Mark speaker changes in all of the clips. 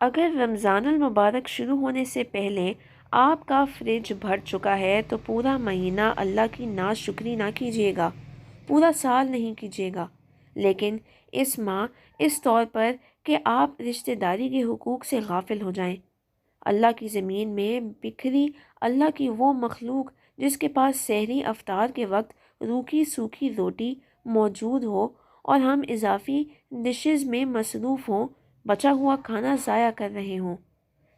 Speaker 1: اگر رمضان المبارک شروع ہونے سے پہلے آپ کا فریج بھر چکا ہے تو پورا مہینہ اللہ کی ناشکری نہ کیجیے گا، پورا سال نہیں کیجیے گا، لیکن اس ماہ اس طور پر کہ آپ رشتہ داری کے حقوق سے غافل ہو جائیں۔ اللہ کی زمین میں بکھری اللہ کی وہ مخلوق جس کے پاس سحری افطار کے وقت روکھی سوکھی روٹی موجود ہو اور ہم اضافی ڈشز میں مصروف ہوں، بچا ہوا کھانا ضائع کر رہے ہوں۔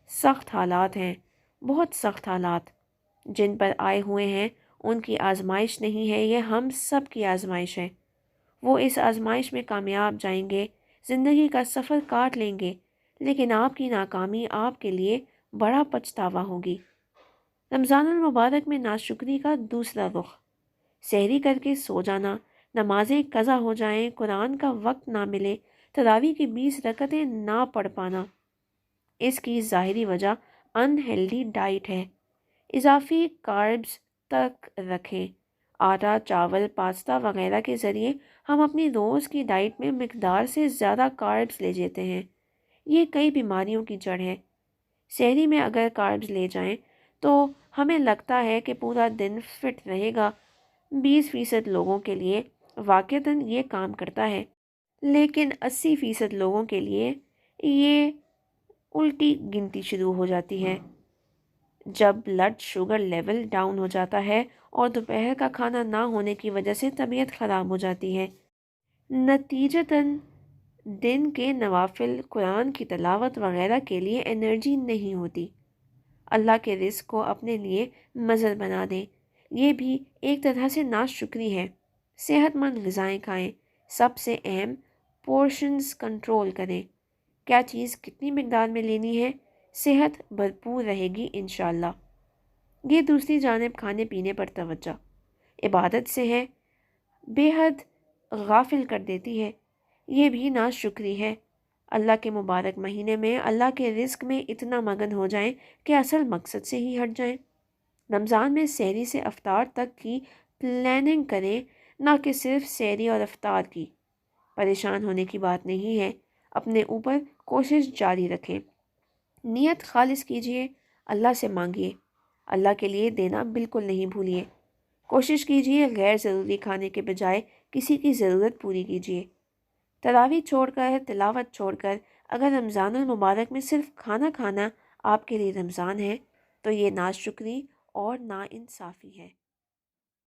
Speaker 1: سخت حالات ہیں، بہت سخت حالات جن پر آئے ہوئے ہیں۔ ان کی آزمائش نہیں ہے، یہ ہم سب کی آزمائش ہے۔ وہ اس آزمائش میں کامیاب جائیں گے، زندگی کا سفر کاٹ لیں گے، لیکن آپ کی ناکامی آپ کے لیے بڑا پچھتاوا ہوگی۔ رمضان المبارک میں ناشکری کا دوسرا رخ، سحری کر کے سو جانا، نمازیں قضا ہو جائیں، قرآن کا وقت نہ ملے، تراویح کی 20 رکعتیں نہ پڑھ پانا۔ اس کی ظاہری وجہ انہیلدی ڈائٹ ہے۔ اضافی کاربز تک رکھیں۔ آٹا، چاول، پاستا وغیرہ کے ذریعے ہم اپنی روز کی ڈائٹ میں مقدار سے زیادہ کاربز لے لیتے ہیں۔ یہ کئی بیماریوں کی جڑ ہے۔ سحری میں اگر کاربز لے جائیں تو ہمیں لگتا ہے کہ پورا دن فٹ رہے گا۔ 20% لوگوں کے لیے واقعتاً یہ کام کرتا ہے، لیکن 80% لوگوں کے لیے یہ الٹی گنتی شروع ہو جاتی ہے۔ جب بلڈ شوگر لیول ڈاؤن ہو جاتا ہے اور دوپہر کا کھانا نہ ہونے کی وجہ سے طبیعت خراب ہو جاتی ہے، نتیجتاً دن کے نوافل، قرآن کی تلاوت وغیرہ کے لیے انرجی نہیں ہوتی۔ اللہ کے رزق کو اپنے لیے مزر بنا دیں، یہ بھی ایک طرح سے ناشکری ہے۔ صحت مند غذائیں کھائیں، سب سے اہم پورشنز کنٹرول کریں۔ کیا چیز کتنی مقدار میں لینی ہے، صحت بھرپور رہے گی انشاءاللہ۔ یہ دوسری جانب کھانے پینے پر توجہ عبادت سے ہے، بے حد غافل کر دیتی ہے، یہ بھی ناشکری ہے۔ اللہ کے مبارک مہینے میں اللہ کے رزق میں اتنا مگن ہو جائیں کہ اصل مقصد سے ہی ہٹ جائیں۔ رمضان میں سحری سے افطار تک کی پلاننگ کریں، نہ کہ صرف سحری اور افطار کی۔ پریشان ہونے کی بات نہیں ہے، اپنے اوپر کوشش جاری رکھیں۔ نیت خالص کیجیے، اللہ سے مانگیے، اللہ کے لیے دینا بالکل نہیں بھولیے۔ کوشش کیجیے غیر ضروری کھانے کے بجائے کسی کی ضرورت پوری کیجیے۔ تراویح چھوڑ کر، تلاوت چھوڑ کر اگر رمضان المبارک میں صرف کھانا کھانا آپ کے لیے رمضان ہے تو یہ ناشکری اور ناانصافی ہے۔